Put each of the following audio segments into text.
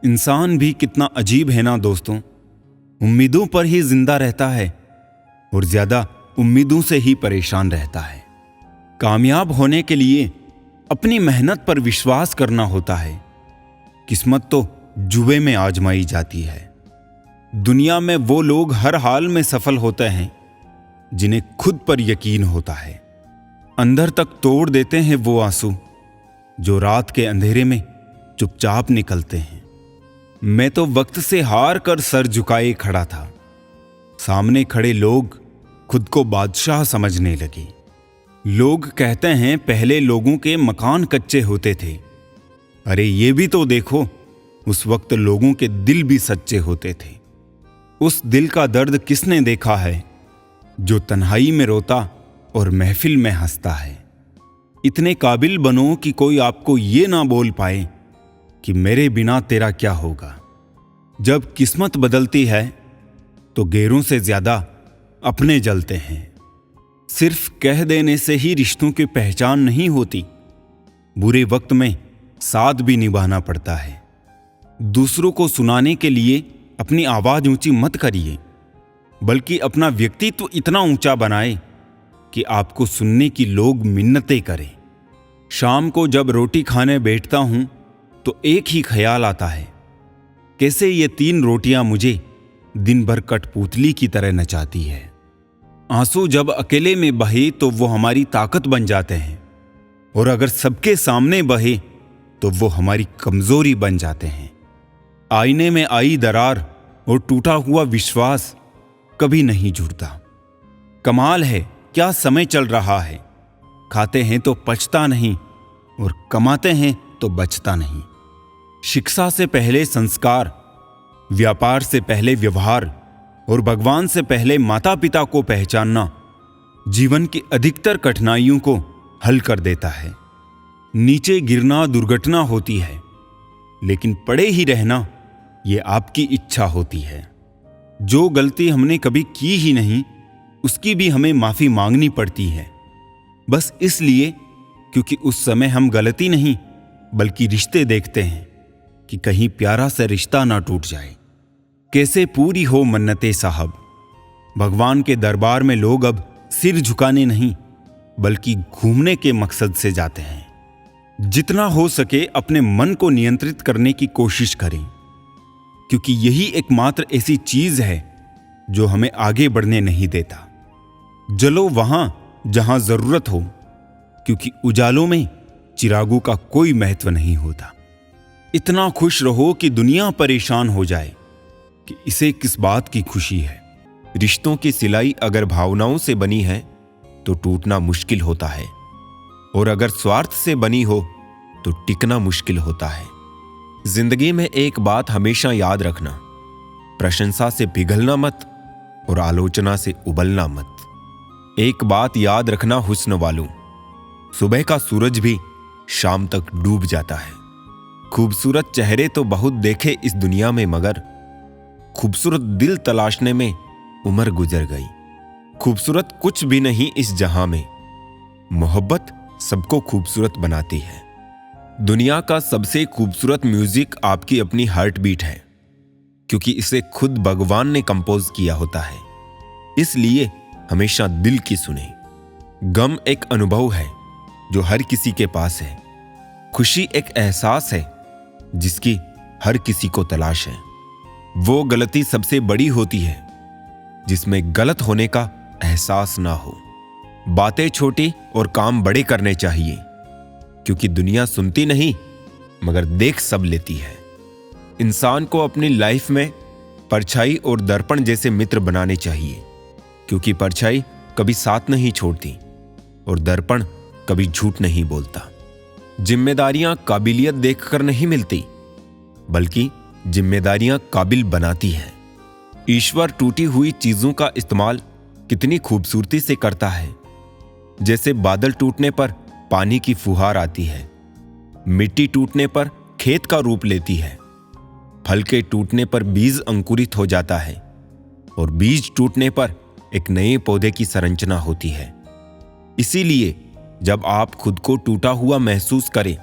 इंसान भी कितना अजीब है ना दोस्तों। उम्मीदों पर ही जिंदा रहता है और ज्यादा उम्मीदों से ही परेशान रहता है। कामयाब होने के लिए अपनी मेहनत पर विश्वास करना होता है। किस्मत तो जुए में आजमाई जाती है। दुनिया में वो लोग हर हाल में सफल होते हैं जिन्हें खुद पर यकीन होता है। अंदर तक तोड़ देते हैं वो आंसू जो रात के अंधेरे में चुपचाप निकलते हैं। मैं तो वक्त से हार कर सर झुकाए खड़ा था। सामने खड़े लोग खुद को बादशाह समझने लगे। लोग कहते हैं पहले लोगों के मकान कच्चे होते थे। अरे ये भी तो देखो, उस वक्त लोगों के दिल भी सच्चे होते थे। उस दिल का दर्द किसने देखा है जो तन्हाई में रोता और महफिल में हंसता है। इतने काबिल बनो कि कोई आपको ये ना बोल पाए कि मेरे बिना तेरा क्या होगा। जब किस्मत बदलती है तो गैरों से ज्यादा अपने जलते हैं। सिर्फ कह देने से ही रिश्तों की पहचान नहीं होती। बुरे वक्त में साथ भी निभाना पड़ता है। दूसरों को सुनाने के लिए अपनी आवाज ऊंची मत करिए, बल्कि अपना व्यक्तित्व इतना ऊंचा बनाए कि आपको सुनने की लोग मिन्नतें करें। शाम को जब रोटी खाने बैठता हूं तो एक ही ख्याल आता है, कैसे ये 3 रोटियां मुझे दिन भर कठपुतली की तरह नचाती है। आंसू जब अकेले में बहे तो वो हमारी ताकत बन जाते हैं, और अगर सबके सामने बहे तो वो हमारी कमजोरी बन जाते हैं। आईने में आई दरार और टूटा हुआ विश्वास कभी नहीं जुड़ता। कमाल है क्या समय चल रहा है। खाते हैं तो पचता नहीं और कमाते हैं तो बचता नहीं। शिक्षा से पहले संस्कार, व्यापार से पहले व्यवहार और भगवान से पहले माता पिता को पहचानना जीवन की अधिकतर कठिनाइयों को हल कर देता है। नीचे गिरना दुर्घटना होती है, लेकिन पड़े ही रहना ये आपकी इच्छा होती है। जो गलती हमने कभी की ही नहीं उसकी भी हमें माफी मांगनी पड़ती है, बस इसलिए क्योंकि उस समय हम गलती नहीं बल्कि रिश्ते देखते हैं कि कहीं प्यारा सा रिश्ता ना टूट जाए। कैसे पूरी हो मन्नतें साहब। भगवान के दरबार में लोग अब सिर झुकाने नहीं बल्कि घूमने के मकसद से जाते हैं। जितना हो सके अपने मन को नियंत्रित करने की कोशिश करें, क्योंकि यही एकमात्र ऐसी चीज है जो हमें आगे बढ़ने नहीं देता। जलो वहां जहां जरूरत हो, क्योंकि उजालों में चिरागों का कोई महत्व नहीं होता। इतना खुश रहो कि दुनिया परेशान हो जाए कि इसे किस बात की खुशी है। रिश्तों की सिलाई अगर भावनाओं से बनी है तो टूटना मुश्किल होता है, और अगर स्वार्थ से बनी हो तो टिकना मुश्किल होता है। जिंदगी में एक बात हमेशा याद रखना, प्रशंसा से पिघलना मत और आलोचना से उबलना मत। एक बात याद रखना हुस्न वालों, सुबह का सूरज भी शाम तक डूब जाता है। खूबसूरत चेहरे तो बहुत देखे इस दुनिया में, मगर खूबसूरत दिल तलाशने में उम्र गुजर गई। खूबसूरत कुछ भी नहीं इस जहां में, मोहब्बत सबको खूबसूरत बनाती है। दुनिया का सबसे खूबसूरत म्यूजिक आपकी अपनी हार्ट बीट है, क्योंकि इसे खुद भगवान ने कंपोज किया होता है। इसलिए हमेशा दिल की सुने। गम एक अनुभव है जो हर किसी के पास है। खुशी एक एहसास है जिसकी हर किसी को तलाश है। वो गलती सबसे बड़ी होती है जिसमें गलत होने का एहसास ना हो। बातें छोटी और काम बड़े करने चाहिए, क्योंकि दुनिया सुनती नहीं मगर देख सब लेती है। इंसान को अपनी लाइफ में परछाई और दर्पण जैसे मित्र बनाने चाहिए, क्योंकि परछाई कभी साथ नहीं छोड़ती और दर्पण कभी झूठ नहीं बोलता। जिम्मेदारियां काबिलियत देखकर नहीं मिलती, बल्कि जिम्मेदारियां काबिल बनाती है। ईश्वर टूटी हुई चीजों का इस्तेमाल कितनी खूबसूरती से करता है। जैसे बादल टूटने पर पानी की फुहार आती है, मिट्टी टूटने पर खेत का रूप लेती है, फल के टूटने पर बीज अंकुरित हो जाता है और बीज टूटने पर एक नए पौधे की संरचना होती है। इसीलिए जब आप खुद को टूटा हुआ महसूस करें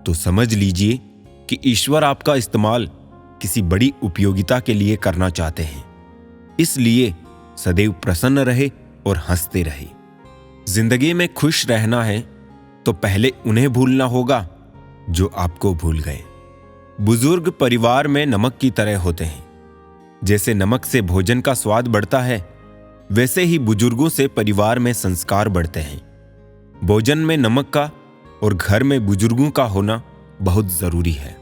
तो समझ लीजिए कि ईश्वर आपका इस्तेमाल किसी बड़ी उपयोगिता के लिए करना चाहते हैं। इसलिए सदैव प्रसन्न रहे और हंसते रहे। जिंदगी में खुश रहना है तो पहले उन्हें भूलना होगा जो आपको भूल गए। बुजुर्ग परिवार में नमक की तरह होते हैं। जैसे नमक से भोजन का स्वाद बढ़ता है, वैसे ही बुजुर्गों से परिवार में संस्कार बढ़ते हैं। भोजन में नमक का और घर में बुजुर्गों का होना बहुत जरूरी है।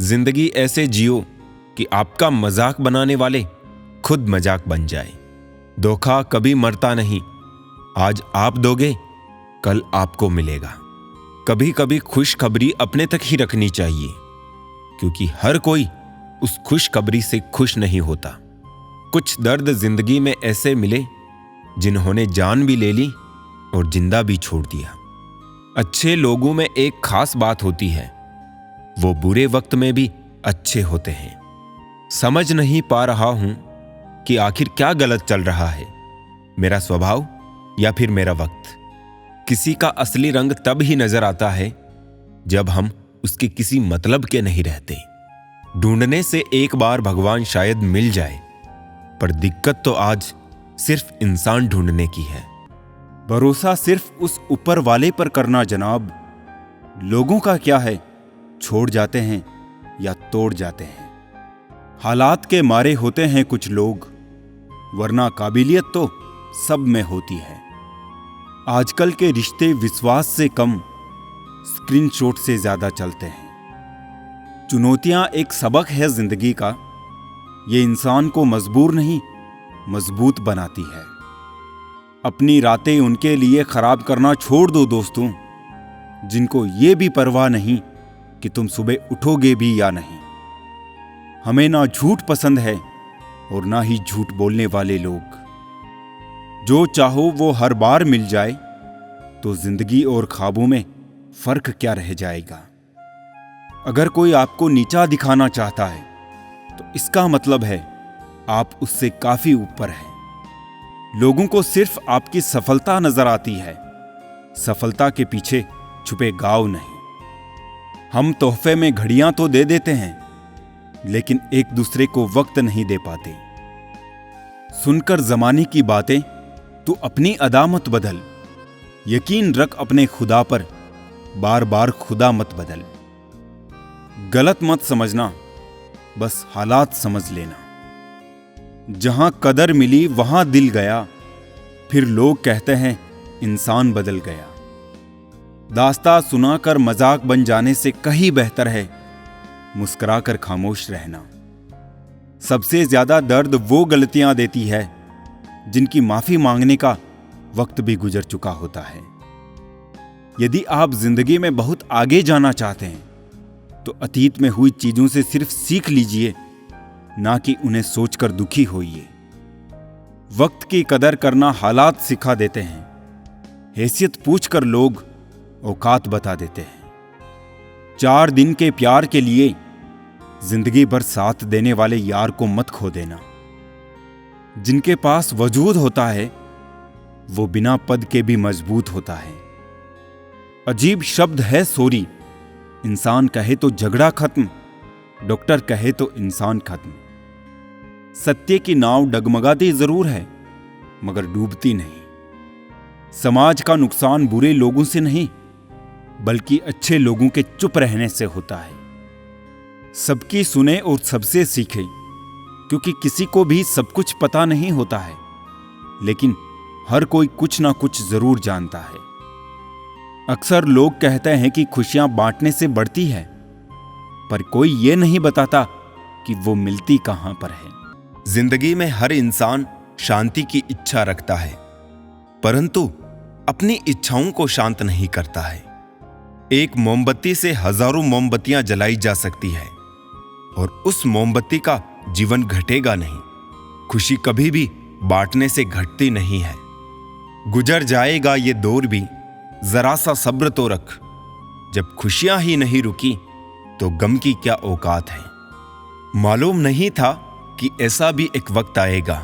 जिंदगी ऐसे जियो कि आपका मजाक बनाने वाले खुद मजाक बन जाए। धोखा कभी मरता नहीं, आज आप दोगे कल आपको मिलेगा। कभी कभी खुशखबरी अपने तक ही रखनी चाहिए, क्योंकि हर कोई उस खुशखबरी से खुश नहीं होता। कुछ दर्द जिंदगी में ऐसे मिले जिन्होंने जान भी ले ली और जिंदा भी छोड़ दिया। अच्छे लोगों में एक खास बात होती है, वो बुरे वक्त में भी अच्छे होते हैं। समझ नहीं पा रहा हूं कि आखिर क्या गलत चल रहा है, मेरा स्वभाव या फिर मेरा वक्त। किसी का असली रंग तब ही नजर आता है जब हम उसके किसी मतलब के नहीं रहते। ढूंढने से एक बार भगवान शायद मिल जाए, पर दिक्कत तो आज सिर्फ इंसान ढूंढने की है। भरोसा सिर्फ उस ऊपर वाले पर करना जनाब। लोगों का क्या है, छोड़ जाते हैं या तोड़ जाते हैं। हालात के मारे होते हैं कुछ लोग, वरना काबिलियत तो सब में होती है। आजकल के रिश्ते विश्वास से कम स्क्रीनशॉट से ज्यादा चलते हैं। चुनौतियां एक सबक है जिंदगी का, ये इंसान को मजबूर नहीं मजबूत बनाती है। अपनी रातें उनके लिए खराब करना छोड़ दो दोस्तों, जिनको ये भी परवाह नहीं कि तुम सुबह उठोगे भी या नहीं। हमें ना झूठ पसंद है और ना ही झूठ बोलने वाले लोग। जो चाहो वो हर बार मिल जाए तो जिंदगी और ख्वाबों में फर्क क्या रह जाएगा। अगर कोई आपको नीचा दिखाना चाहता है तो इसका मतलब है आप उससे काफी ऊपर हैं। लोगों को सिर्फ आपकी सफलता नजर आती है, सफलता के पीछे छुपे गाँव नहीं। हम तोहफे में घड़ियां तो दे देते हैं, लेकिन एक दूसरे को वक्त नहीं दे पाते। सुनकर जमाने की बातें तू अपनी अदा मत बदल, यकीन रख अपने खुदा पर, बार बार खुदा मत बदल। गलत मत समझना, बस हालात समझ लेना। जहां कदर मिली वहां दिल गया, फिर लोग कहते हैं इंसान बदल गया। दास्तां सुनाकर मजाक बन जाने से कहीं बेहतर है मुस्कुराकर खामोश रहना। सबसे ज्यादा दर्द वो गलतियां देती है जिनकी माफी मांगने का वक्त भी गुजर चुका होता है। यदि आप जिंदगी में बहुत आगे जाना चाहते हैं तो अतीत में हुई चीजों से सिर्फ सीख लीजिए, ना कि उन्हें सोचकर दुखी होइए। वक्त की कदर करना हालात सिखा देते हैं। हैसियत पूछकर लोग औकात बता देते हैं। 4 दिन के प्यार के लिए जिंदगी भर साथ देने वाले यार को मत खो देना। जिनके पास वजूद होता है वो बिना पद के भी मजबूत होता है। अजीब शब्द है सॉरी, इंसान कहे तो झगड़ा खत्म, डॉक्टर कहे तो इंसान खत्म। सत्य की नाव डगमगाती जरूर है मगर डूबती नहीं। समाज का नुकसान बुरे लोगों से नहीं बल्कि अच्छे लोगों के चुप रहने से होता है। सबकी सुने और सबसे सीखे, क्योंकि किसी को भी सब कुछ पता नहीं होता है, लेकिन हर कोई कुछ ना कुछ जरूर जानता है। अक्सर लोग कहते हैं कि खुशियां बांटने से बढ़ती है, पर कोई ये नहीं बताता कि वो मिलती कहां पर है। जिंदगी में हर इंसान शांति की इच्छा रखता है, परंतु अपनी इच्छाओं को शांत नहीं करता है। एक मोमबत्ती से हजारों मोमबत्तियां जलाई जा सकती है और उस मोमबत्ती का जीवन घटेगा नहीं। खुशी कभी भी बांटने से घटती नहीं है। गुजर जाएगा ये दौर भी, जरा सा सब्र तो रख। जब खुशियां ही नहीं रुकी तो गम की क्या औकात है। मालूम नहीं था कि ऐसा भी एक वक्त आएगा।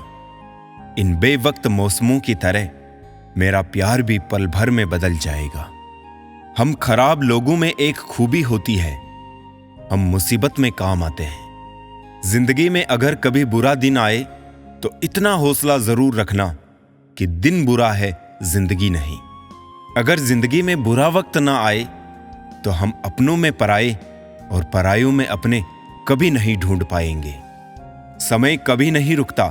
इन बेवक्त मौसमों की तरह मेरा प्यार भी पल भर में बदल जाएगा। हम खराब लोगों में एक खूबी होती है, हम मुसीबत में काम आते हैं। जिंदगी में अगर कभी बुरा दिन आए तो इतना हौसला जरूर रखना कि दिन बुरा है, जिंदगी नहीं। अगर जिंदगी में बुरा वक्त ना आए तो हम अपनों में पराए और परायों में अपने कभी नहीं ढूंढ पाएंगे। समय कभी नहीं रुकता।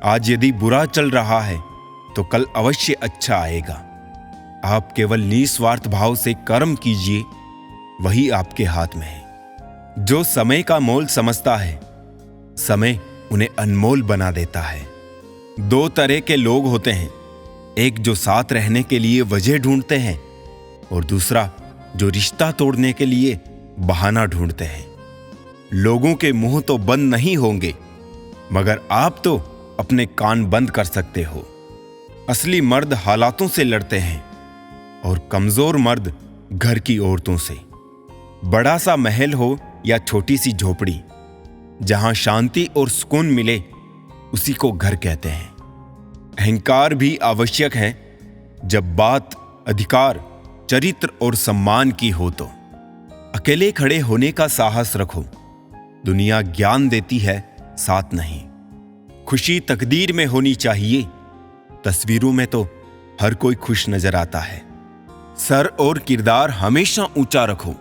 आज यदि बुरा चल रहा है तो कल अवश्य अच्छा आएगा। आप केवल निस्वार्थ भाव से कर्म कीजिए, वही आपके हाथ में है। जो समय का मोल समझता है, समय उन्हें अनमोल बना देता है। दो तरह के लोग होते हैं, एक जो साथ रहने के लिए वजह ढूंढते हैं और दूसरा जो रिश्ता तोड़ने के लिए बहाना ढूंढते हैं। लोगों के मुंह तो बंद नहीं होंगे, मगर आप तो अपने कान बंद कर सकते हो। असली मर्द हालातों से लड़ते हैं और कमजोर मर्द घर की औरतों से। बड़ा सा महल हो या छोटी सी झोपड़ी, जहां शांति और सुकून मिले उसी को घर कहते हैं। अहंकार भी आवश्यक है जब बात अधिकार, चरित्र और सम्मान की हो तो। अकेले खड़े होने का साहस रखो। दुनिया ज्ञान देती है, साथ नहीं। खुशी तकदीर में होनी चाहिए, तस्वीरों में तो हर कोई खुश नजर आता है। सर और किरदार हमेशा ऊंचा रखो।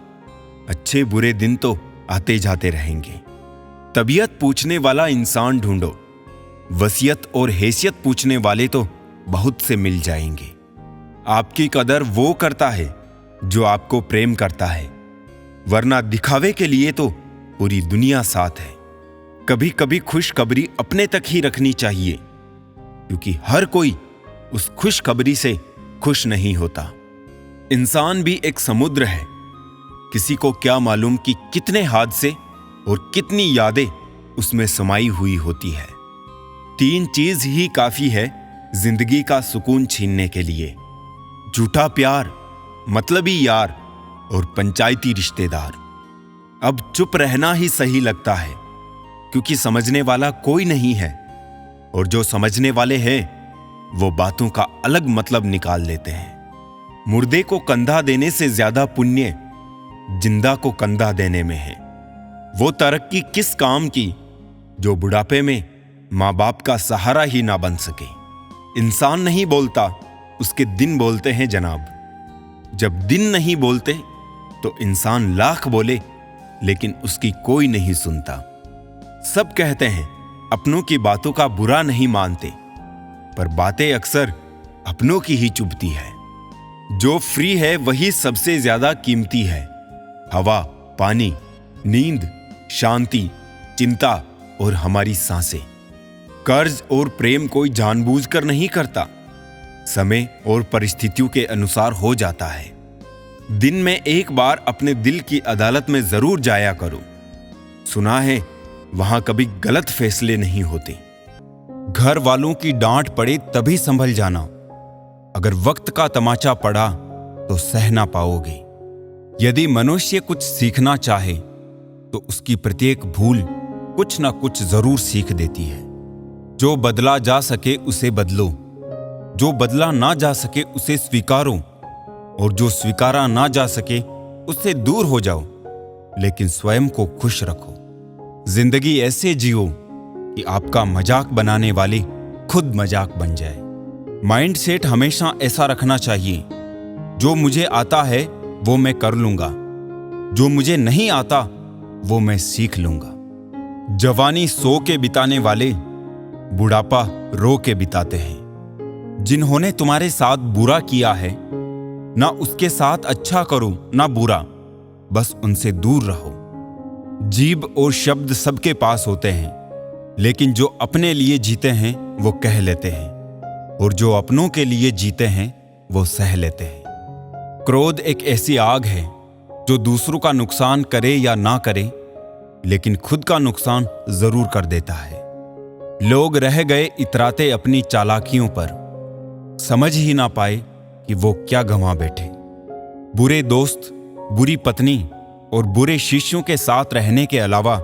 अच्छे बुरे दिन तो आते जाते रहेंगे। तबीयत पूछने वाला इंसान ढूंढो। वसीयत और हैसियत पूछने वाले तो बहुत से मिल जाएंगे। आपकी कदर वो करता है जो आपको प्रेम करता है, वरना दिखावे के लिए तो पूरी दुनिया साथ है। कभी कभी खुशखबरी अपने तक ही रखनी चाहिए, क्योंकि हर कोई उस खुशखबरी से खुश नहीं होता। इंसान भी एक समुद्र है। किसी को क्या मालूम कि कितने हादसे और कितनी यादें उसमें समाई हुई होती है। 3 चीज ही काफी है जिंदगी का सुकून छीनने के लिए: झूठा प्यार, मतलबी यार और पंचायती रिश्तेदार। अब चुप रहना ही सही लगता है, क्योंकि समझने वाला कोई नहीं है, और जो समझने वाले हैं वो बातों का अलग मतलब निकाल लेते हैं। मुर्दे को कंधा देने से ज्यादा पुण्य जिंदा को कंधा देने में है। वो तरक्की किस काम की जो बुढ़ापे में माँ बाप का सहारा ही ना बन सके। इंसान नहीं बोलता, उसके दिन बोलते हैं जनाब। जब दिन नहीं बोलते तो इंसान लाख बोले, लेकिन उसकी कोई नहीं सुनता। सब कहते हैं अपनों की बातों का बुरा नहीं मानते, पर बातें अक्सर अपनों की ही चुभती है। जो फ्री है वही सबसे ज्यादा कीमती है। हवा, पानी, नींद, शांति, चिंता और हमारी सांसें। कर्ज और प्रेम कोई जानबूझकर नहीं करता, समय और परिस्थितियों के अनुसार हो जाता है। दिन में एक बार अपने दिल की अदालत में जरूर जाया करो। सुना है वहां कभी गलत फैसले नहीं होते। घर वालों की डांट पड़े तभी संभल जाना। अगर वक्त का तमाचा पड़ा तो सह ना पाओगे। यदि मनुष्य कुछ सीखना चाहे तो उसकी प्रत्येक भूल कुछ ना कुछ जरूर सीख देती है। जो बदला जा सके उसे बदलो, जो बदला ना जा सके उसे स्वीकारो, और जो स्वीकारा ना जा सके उससे दूर हो जाओ, लेकिन स्वयं को खुश रखो। जिंदगी ऐसे जियो कि आपका मजाक बनाने वाले खुद मजाक बन जाए। माइंड सेट हमेशा ऐसा रखना चाहिए, जो मुझे आता है वो मैं कर लूंगा, जो मुझे नहीं आता वो मैं सीख लूंगा। जवानी सो के बिताने वाले बुढ़ापा रो के बिताते हैं। जिन्होंने तुम्हारे साथ बुरा किया है, ना उसके साथ अच्छा करो ना बुरा, बस उनसे दूर रहो। जीभ और शब्द सबके पास होते हैं, लेकिन जो अपने लिए जीते हैं वो कह लेते हैं, और जो अपनों के लिए जीते हैं वो सह लेते हैं। क्रोध एक ऐसी आग है जो दूसरों का नुकसान करे या ना करे, लेकिन खुद का नुकसान जरूर कर देता है। लोग रह गए इतराते अपनी चालाकियों पर, समझ ही ना पाए कि वो क्या गंवा बैठे। बुरे दोस्त, बुरी पत्नी और बुरे शिष्यों के साथ रहने के अलावा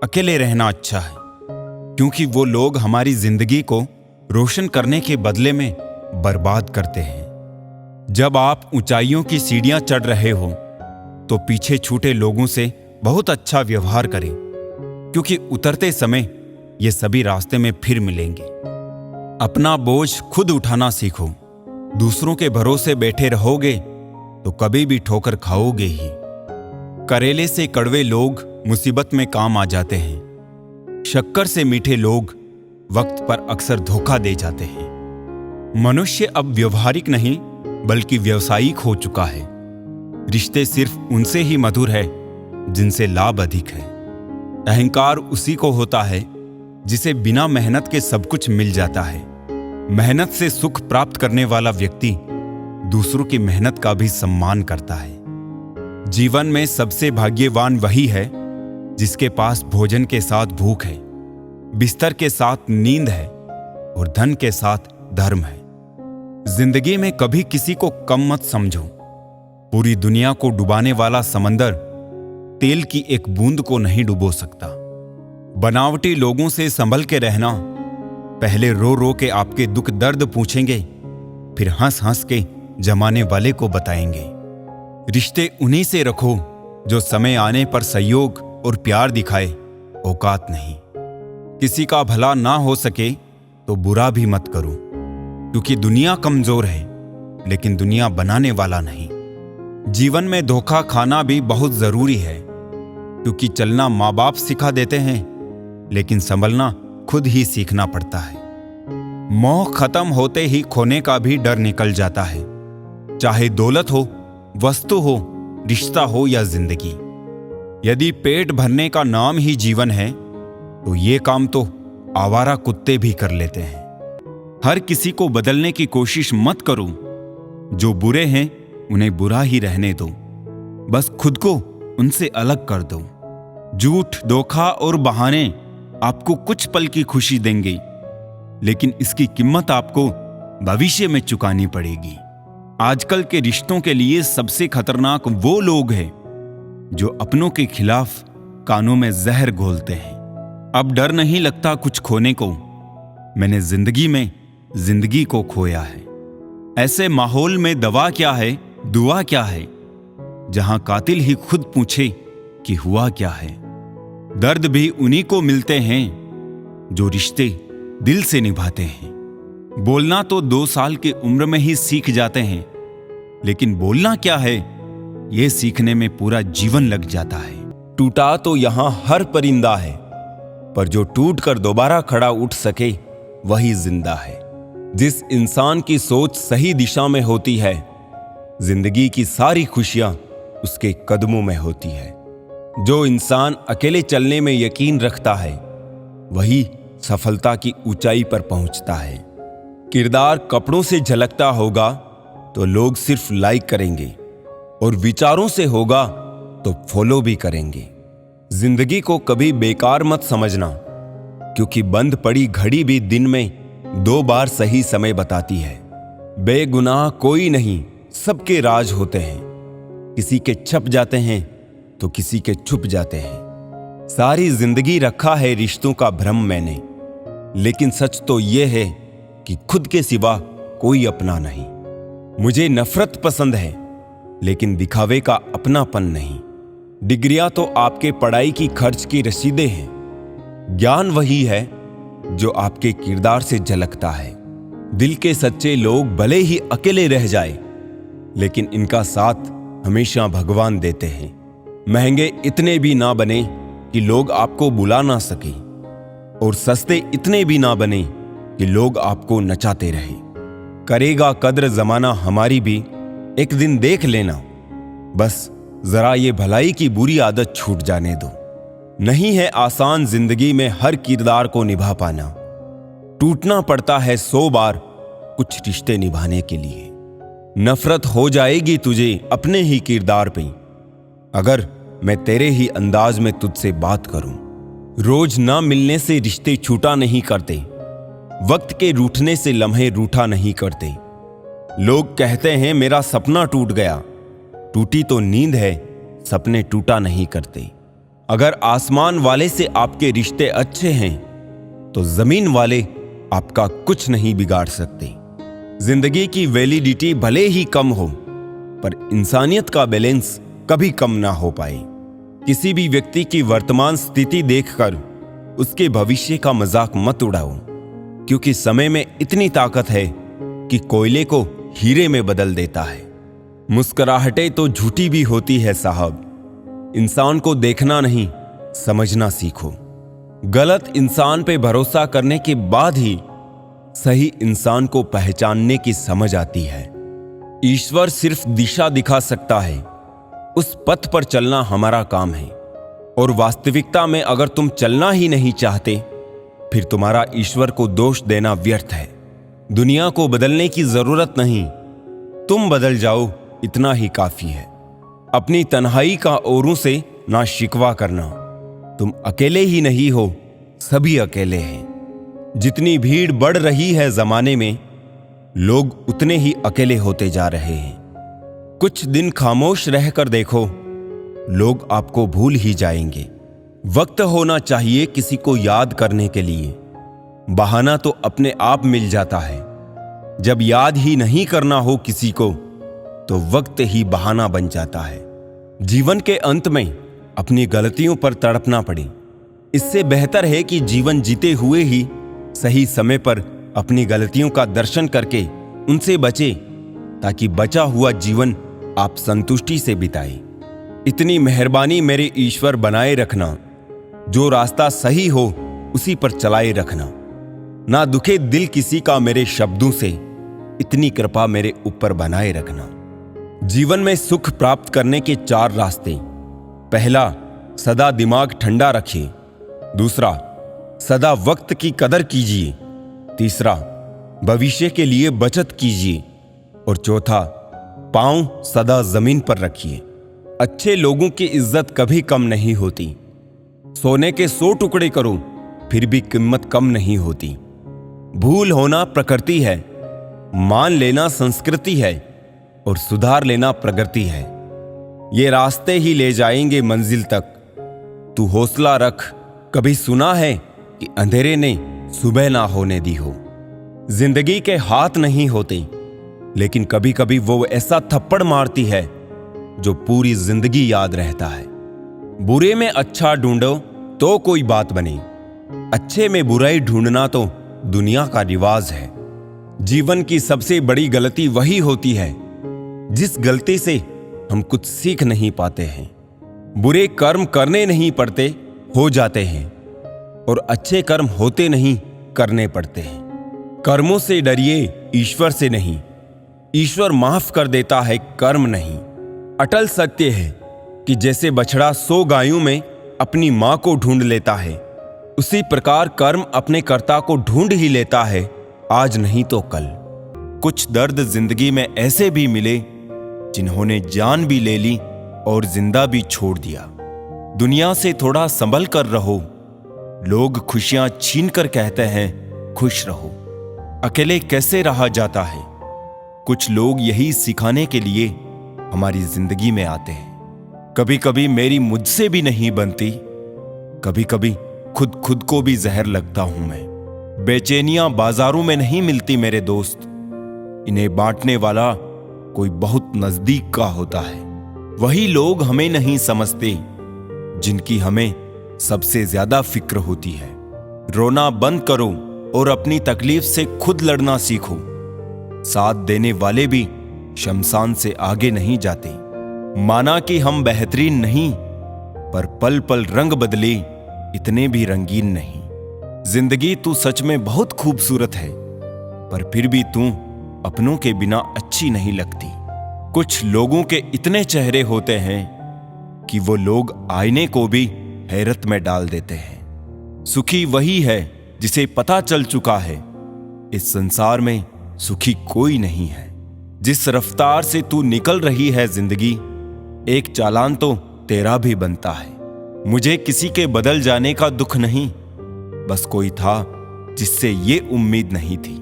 अकेले रहना अच्छा है, क्योंकि वो लोग हमारी जिंदगी को रोशन करने के बदले में बर्बाद करते हैं। जब आप ऊंचाइयों की सीढ़ियां चढ़ रहे हो तो पीछे छूटे लोगों से बहुत अच्छा व्यवहार करें। क्योंकि उतरते समय ये सभी रास्ते में फिर मिलेंगे। अपना बोझ खुद उठाना सीखो। दूसरों के भरोसे बैठे रहोगे तो कभी भी ठोकर खाओगे ही। करेले से कड़वे लोग मुसीबत में काम आ जाते हैं। शक्कर से मीठे लोग वक्त पर अक्सर धोखा दे जाते हैं। मनुष्य अब व्यवहारिक नहीं बल्कि व्यावसायिक हो चुका है। रिश्ते सिर्फ उनसे ही मधुर है जिनसे लाभ अधिक है। अहंकार उसी को होता है जिसे बिना मेहनत के सब कुछ मिल जाता है। मेहनत से सुख प्राप्त करने वाला व्यक्ति दूसरों की मेहनत का भी सम्मान करता है। जीवन में सबसे भाग्यवान वही है जिसके पास भोजन के साथ भूख है, बिस्तर के साथ नींद है और धन के साथ धर्म है। जिंदगी में कभी किसी को कम मत समझो। पूरी दुनिया को डुबाने वाला समंदर तेल की एक बूंद को नहीं डुबो सकता। बनावटी लोगों से संभल के रहना। पहले रो रो के आपके दुख दर्द पूछेंगे, फिर हंस हंस के जमाने वाले को बताएंगे। रिश्ते उन्हीं से रखो जो समय आने पर सहयोग और प्यार दिखाए, औकात नहीं। किसी का भला ना हो सके तो बुरा भी मत करो, क्योंकि दुनिया कमजोर है लेकिन दुनिया बनाने वाला नहीं। जीवन में धोखा खाना भी बहुत जरूरी है, क्योंकि चलना माँ बाप सिखा देते हैं लेकिन संभलना खुद ही सीखना पड़ता है। मोह खत्म होते ही खोने का भी डर निकल जाता है। चाहे दौलत हो, वस्तु हो, रिश्ता हो या जिंदगी। यदि पेट भरने का नाम ही जीवन है तो ये काम तो आवारा कुत्ते भी कर लेते हैं। हर किसी को बदलने की कोशिश मत करो। जो बुरे हैं उन्हें बुरा ही रहने दो, बस खुद को उनसे अलग कर दो। झूठ, धोखा और बहाने आपको कुछ पल की खुशी देंगे, लेकिन इसकी कीमत आपको भविष्य में चुकानी पड़ेगी। आजकल के रिश्तों के लिए सबसे खतरनाक वो लोग हैं जो अपनों के खिलाफ कानों में जहर घोलते हैं। अब डर नहीं लगता कुछ खोने को। मैंने जिंदगी में जिंदगी को खोया है। ऐसे माहौल में दवा क्या है, दुआ क्या है, जहां कातिल ही खुद पूछे कि हुआ क्या है। दर्द भी उन्हीं को मिलते हैं जो रिश्ते दिल से निभाते हैं। बोलना तो 2 साल की उम्र में ही सीख जाते हैं, लेकिन बोलना क्या है यह सीखने में पूरा जीवन लग जाता है। टूटा तो यहां हर परिंदा है, पर जो टूट कर दोबारा खड़ा उठ सके वही जिंदा है। जिस इंसान की सोच सही दिशा में होती है, जिंदगी की सारी खुशियां उसके कदमों में होती है। जो इंसान अकेले चलने में यकीन रखता है, वही सफलता की ऊंचाई पर पहुंचता है। किरदार कपड़ों से झलकता होगा तो लोग सिर्फ लाइक करेंगे, और विचारों से होगा तो फॉलो भी करेंगे। जिंदगी को कभी बेकार मत समझना, क्योंकि बंद पड़ी घड़ी भी दिन में 2 बार सही समय बताती है। बेगुनाह कोई नहीं, सबके राज होते हैं। किसी के छप जाते हैं तो किसी के छुप जाते हैं। सारी जिंदगी रखा है रिश्तों का भ्रम मैंने, लेकिन सच तो यह है कि खुद के सिवा कोई अपना नहीं। मुझे नफरत पसंद है, लेकिन दिखावे का अपनापन नहीं। डिग्रियां तो आपके पढ़ाई की खर्च की रसीदें हैं। ज्ञान वही है जो आपके किरदार से झलकता है। दिल के सच्चे लोग भले ही अकेले रह जाए, लेकिन इनका साथ हमेशा भगवान देते हैं। महंगे इतने भी ना बने कि लोग आपको बुला ना सके, और सस्ते इतने भी ना बने कि लोग आपको नचाते रहे। करेगा कद्र जमाना हमारी भी, एक दिन देख लेना। बस जरा ये भलाई की बुरी आदत छूट जाने दो। नहीं है आसान जिंदगी में हर किरदार को निभा पाना। टूटना पड़ता है 100 बार कुछ रिश्ते निभाने के लिए। नफरत हो जाएगी तुझे अपने ही किरदार पे, अगर मैं तेरे ही अंदाज में तुझसे बात करूं। रोज ना मिलने से रिश्ते छूटा नहीं करते, वक्त के रूठने से लम्हे रूठा नहीं करते। लोग कहते हैं मेरा सपना टूट गया, टूटी तो नींद है, सपने टूटा नहीं करते। अगर आसमान वाले से आपके रिश्ते अच्छे हैं तो जमीन वाले आपका कुछ नहीं बिगाड़ सकते। जिंदगी की वैलिडिटी भले ही कम हो, पर इंसानियत का बैलेंस कभी कम ना हो पाए। किसी भी व्यक्ति की वर्तमान स्थिति देखकर उसके भविष्य का मजाक मत उड़ाओ, क्योंकि समय में इतनी ताकत है कि कोयले को हीरे में बदल देता है। मुस्कुराहटें तो झूठी भी होती है साहब। इंसान को देखना नहीं, समझना सीखो। गलत इंसान पे भरोसा करने के बाद ही सही इंसान को पहचानने की समझ आती है। ईश्वर सिर्फ दिशा दिखा सकता है, उस पथ पर चलना हमारा काम है। और वास्तविकता में अगर तुम चलना ही नहीं चाहते, फिर तुम्हारा ईश्वर को दोष देना व्यर्थ है। दुनिया को बदलने की जरूरत नहीं, तुम बदल जाओ, इतना ही काफी है। अपनी तन्हाई का औरों से ना शिकवा करना। तुम अकेले ही नहीं हो, सभी अकेले हैं। जितनी भीड़ बढ़ रही है जमाने में, लोग उतने ही अकेले होते जा रहे हैं। कुछ दिन खामोश रहकर देखो, लोग आपको भूल ही जाएंगे। वक्त होना चाहिए किसी को याद करने के लिए। बहाना तो अपने आप मिल जाता है। जब याद ही नहीं करना हो किसी को, तो वक्त ही बहाना बन जाता है। जीवन के अंत में अपनी गलतियों पर तड़पना पड़े, इससे बेहतर है कि जीवन जीते हुए ही सही समय पर अपनी गलतियों का दर्शन करके उनसे बचे, ताकि बचा हुआ जीवन आप संतुष्टि से बिताए। इतनी मेहरबानी मेरे ईश्वर बनाए रखना, जो रास्ता सही हो उसी पर चलाए रखना। ना दुखे दिल किसी का मेरे शब्दों से, इतनी कृपा मेरे ऊपर बनाए रखना। जीवन में सुख प्राप्त करने के 4 रास्ते। पहला, सदा दिमाग ठंडा रखिए। दूसरा, सदा वक्त की कदर कीजिए। तीसरा, भविष्य के लिए बचत कीजिए। और चौथा, पांव सदा जमीन पर रखिए। अच्छे लोगों की इज्जत कभी कम नहीं होती। सोने के 100 टुकड़े करो, फिर भी कीमत कम नहीं होती। भूल होना प्रकृति है, मान लेना संस्कृति है, और सुधार लेना प्रगति है। ये रास्ते ही ले जाएंगे मंजिल तक। तू हौसला रख। कभी सुना है कि अंधेरे ने सुबह ना होने दी हो? जिंदगी के हाथ नहीं होते, लेकिन कभी कभी वो ऐसा थप्पड़ मारती है जो पूरी जिंदगी याद रहता है। बुरे में अच्छा ढूंढो तो कोई बात बने, अच्छे में बुराई ढूंढना तो दुनिया का रिवाज है। जीवन की सबसे बड़ी गलती वही होती है जिस गलती से हम कुछ सीख नहीं पाते हैं। बुरे कर्म करने नहीं पड़ते, हो जाते हैं, और अच्छे कर्म होते नहीं, करने पड़ते हैं। कर्मों से डरिए, ईश्वर से नहीं। ईश्वर माफ कर देता है, कर्म नहीं। अटल सत्य है कि जैसे बछड़ा 100 गायों में अपनी मां को ढूंढ लेता है, उसी प्रकार कर्म अपने कर्ता को ढूंढ ही लेता है, आज नहीं तो कल। कुछ दर्द जिंदगी में ऐसे भी मिले जिन्होंने जान भी ले ली और जिंदा भी छोड़ दिया। दुनिया से थोड़ा संभल कर रहो। लोग खुशियां छीन कर कहते हैं खुश रहो। अकेले कैसे रहा जाता है? कुछ लोग यही सिखाने के लिए हमारी जिंदगी में आते हैं। कभी कभी मेरी मुझसे भी नहीं बनती, कभी कभी खुद को भी जहर लगता हूं मैं। बेचैनियां बाजारों में नहीं मिलती मेरे दोस्त, इन्हें बांटने वाला कोई बहुत नजदीक का होता है। वही लोग हमें नहीं समझते जिनकी हमें सबसे ज्यादा फिक्र होती है। रोना बंद करो और अपनी तकलीफ से खुद लड़ना सीखो। साथ देने वाले भी शमशान से आगे नहीं जाते। माना कि हम बेहतरीन नहीं, पर पल पल रंग बदले, इतने भी रंगीन नहीं। जिंदगी तू सच में बहुत खूबसूरत है, पर फिर भी तू अपनों के बिना अच्छी नहीं लगती। कुछ लोगों के इतने चेहरे होते हैं कि वो लोग आईने को भी हैरत में डाल देते हैं। सुखी वही है जिसे पता चल चुका है इस संसार में सुखी कोई नहीं है। जिस रफ्तार से तू निकल रही है जिंदगी, एक चालान तो तेरा भी बनता है। मुझे किसी के बदल जाने का दुख नहीं, बस कोई था जिससे ये उम्मीद नहीं थी।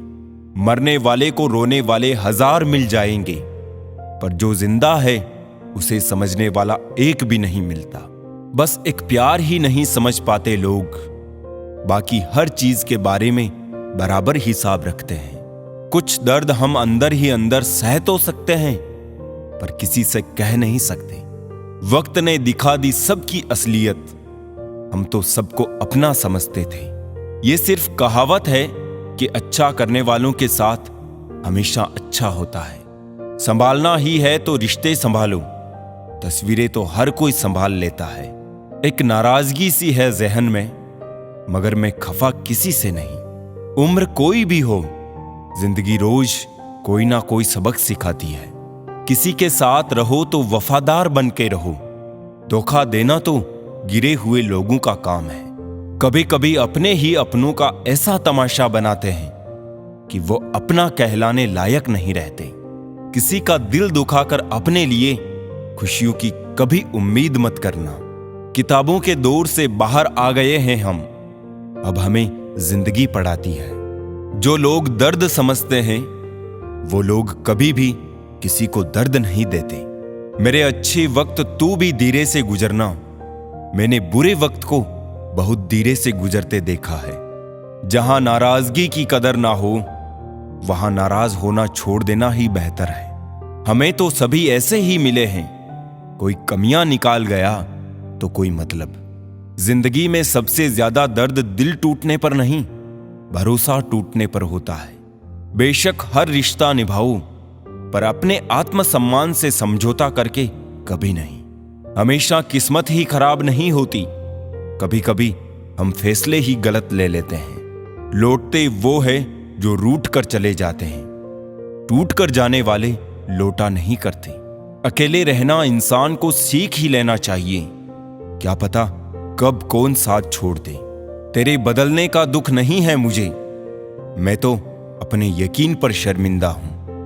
मरने वाले को रोने वाले 1000 मिल जाएंगे, पर जो जिंदा है उसे समझने वाला एक भी नहीं मिलता। बस एक प्यार ही नहीं समझ पाते लोग, बाकी हर चीज के बारे में बराबर हिसाब रखते हैं। कुछ दर्द हम अंदर ही अंदर सह तो सकते हैं, पर किसी से कह नहीं सकते। वक्त ने दिखा दी सबकी असलियत, हम तो सबको अपना समझते थे। ये सिर्फ कहावत है कि अच्छा करने वालों के साथ हमेशा अच्छा होता है। संभालना ही है तो रिश्ते संभालो, तस्वीरें तो हर कोई संभाल लेता है। एक नाराजगी सी है जहन में, मगर मैं खफा किसी से नहीं। उम्र कोई भी हो, जिंदगी रोज कोई ना कोई सबक सिखाती है। किसी के साथ रहो तो वफादार बन के रहो, धोखा देना तो गिरे हुए लोगों का काम है। कभी कभी अपने ही अपनों का ऐसा तमाशा बनाते हैं कि वो अपना कहलाने लायक नहीं रहते। किसी का दिल दुखाकर अपने लिए खुशियों की कभी उम्मीद मत करना। किताबों के दौर से बाहर आ गए हैं हम, अब हमें जिंदगी पढ़ाती है। जो लोग दर्द समझते हैं वो लोग कभी भी किसी को दर्द नहीं देते। मेरे अच्छे वक्त तू भी धीरे से गुजरना, मैंने बुरे वक्त को बहुत धीरे से गुजरते देखा है। जहां नाराजगी की कदर ना हो, वहां नाराज होना छोड़ देना ही बेहतर है। हमें तो सभी ऐसे ही मिले हैं, कोई कमियां निकाल गया तो कोई मतलब। जिंदगी में सबसे ज्यादा दर्द दिल टूटने पर नहीं, भरोसा टूटने पर होता है। बेशक हर रिश्ता निभाओ, पर अपने आत्मसम्मान से समझौता करके कभी नहीं। हमेशा किस्मत ही खराब नहीं होती, कभी कभी हम फैसले ही गलत ले लेते हैं। लौटते वो है जो रूठ कर चले जाते हैं, टूट कर जाने वाले लौटा नहीं करते। अकेले रहना इंसान को सीख ही लेना चाहिए, क्या पता कब कौन साथ छोड़ दे। तेरे बदलने का दुख नहीं है मुझे, मैं तो अपने यकीन पर शर्मिंदा हूं।